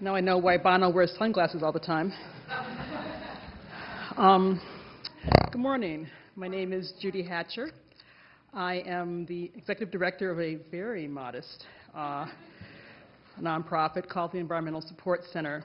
Now I know why Bono wears sunglasses all the time. Good morning. My name is Judy Hatcher. I am the executive director of a very modest nonprofit called the Environmental Support Center.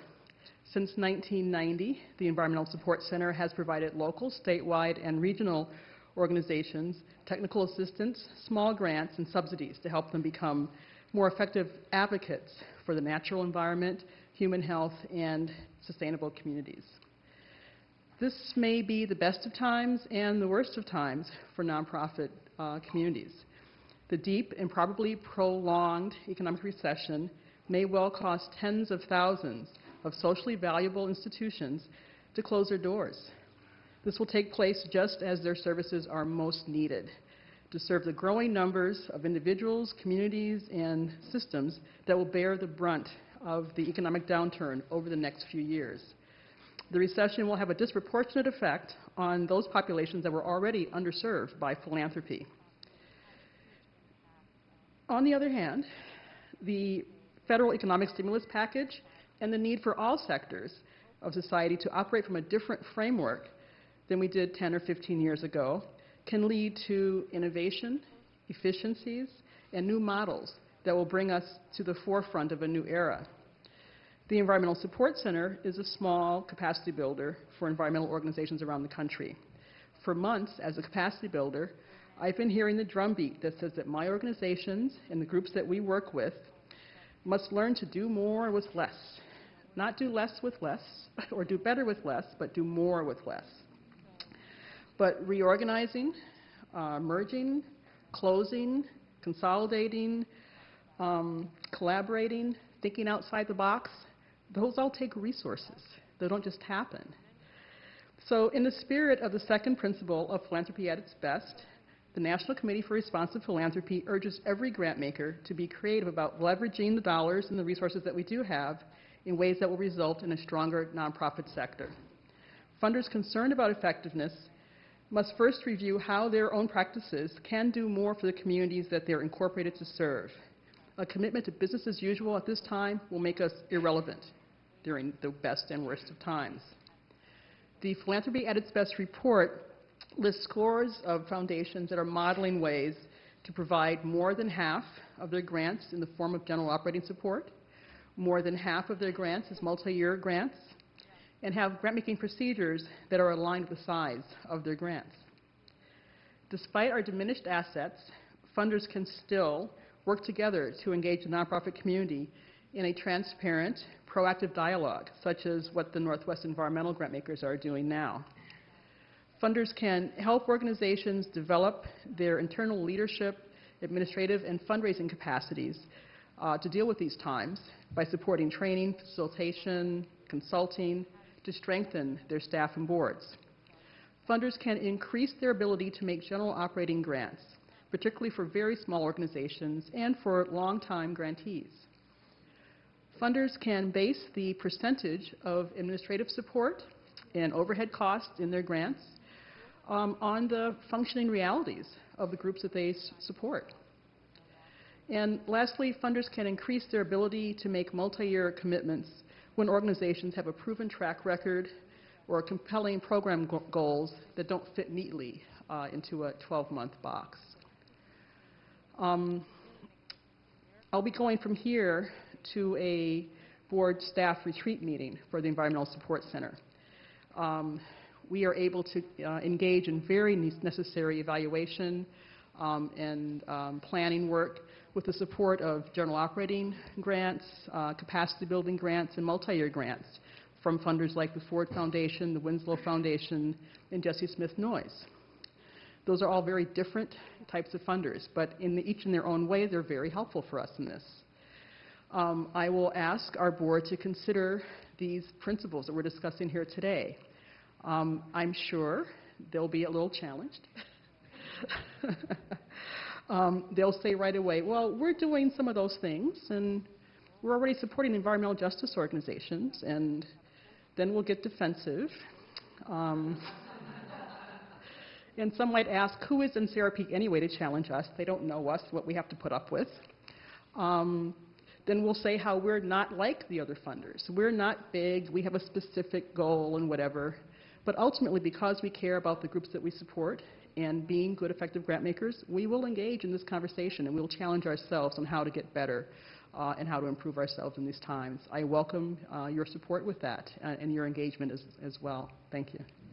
Since 1990, the Environmental Support Center has provided local, statewide, and regional organizations technical assistance, small grants, and subsidies to help them become more effective advocates for the natural environment, human health, and sustainable communities. This may be the best of times and the worst of times for nonprofit communities. The deep and probably prolonged economic recession may well cause tens of thousands of socially valuable institutions to close their doors. This will take place just as their services are most needed to serve the growing numbers of individuals, communities, and systems that will bear the brunt of the economic downturn over the next few years. The recession will have a disproportionate effect on those populations that were already underserved by philanthropy. On the other hand, the federal economic stimulus package and the need for all sectors of society to operate from a different framework than we did 10 or 15 years ago can lead to innovation, efficiencies, and new models that will bring us to the forefront of a new era. The Environmental Support Center is a small capacity builder for environmental organizations around the country. For months, as a capacity builder, I've been hearing the drumbeat that says that my organizations and the groups that we work with must learn to do more with less. Not do less with less, or do better with less, but do more with less. But reorganizing, merging, closing, consolidating, collaborating, thinking outside the box, those all take resources. They don't just happen. So in the spirit of the second principle of philanthropy at its best, the National Committee for Responsive Philanthropy urges every grant maker to be creative about leveraging the dollars and the resources that we do have in ways that will result in a stronger nonprofit sector. Funders concerned about effectiveness must first review how their own practices can do more for the communities that they're incorporated to serve. A commitment to business as usual at this time will make us irrelevant during the best and worst of times. The Philanthropy at its Best report lists scores of foundations that are modeling ways to provide more than half of their grants in the form of general operating support, more than half of their grants as multi-year grants, and have grant-making procedures that are aligned with the size of their grants. Despite our diminished assets, funders can still work together to engage the nonprofit community in a transparent, proactive dialogue, such as what the Northwest Environmental grantmakers are doing now. Funders can help organizations develop their internal leadership, administrative, and fundraising capacities to deal with these times by supporting training, facilitation, consulting, to strengthen their staff and boards. Funders can increase their ability to make general operating grants, particularly for very small organizations and for long-time grantees. Funders can base the percentage of administrative support and overhead costs in their grants on the functioning realities of the groups that they support. And lastly, funders can increase their ability to make multi-year commitments when organizations have a proven track record or compelling program goals that don't fit neatly into a 12-month box. I'll be going from here to a board staff retreat meeting for the Environmental Support Center. We are able to engage in very necessary evaluation and planning work with the support of general operating grants, capacity building grants, and multi-year grants from funders like the Ford Foundation, the Winslow Foundation, and Jesse Smith Noyes. Those are all very different types of funders, but each in their own way, they're very helpful for us in this. I will ask our board to consider these principles that we're discussing here today. I'm sure they'll be a little challenged. They'll say right away, well, we're doing some of those things, and we're already supporting environmental justice organizations, and then we'll get defensive. And some might ask, who is NCRP anyway to challenge us? They don't know us, what we have to put up with. then we'll say how we're not like the other funders. We're not big, we have a specific goal and whatever, but ultimately because we care about the groups that we support and being good, effective grant makers, we will engage in this conversation and we'll challenge ourselves on how to get better and how to improve ourselves in these times. I welcome your support with that and your engagement as well. Thank you.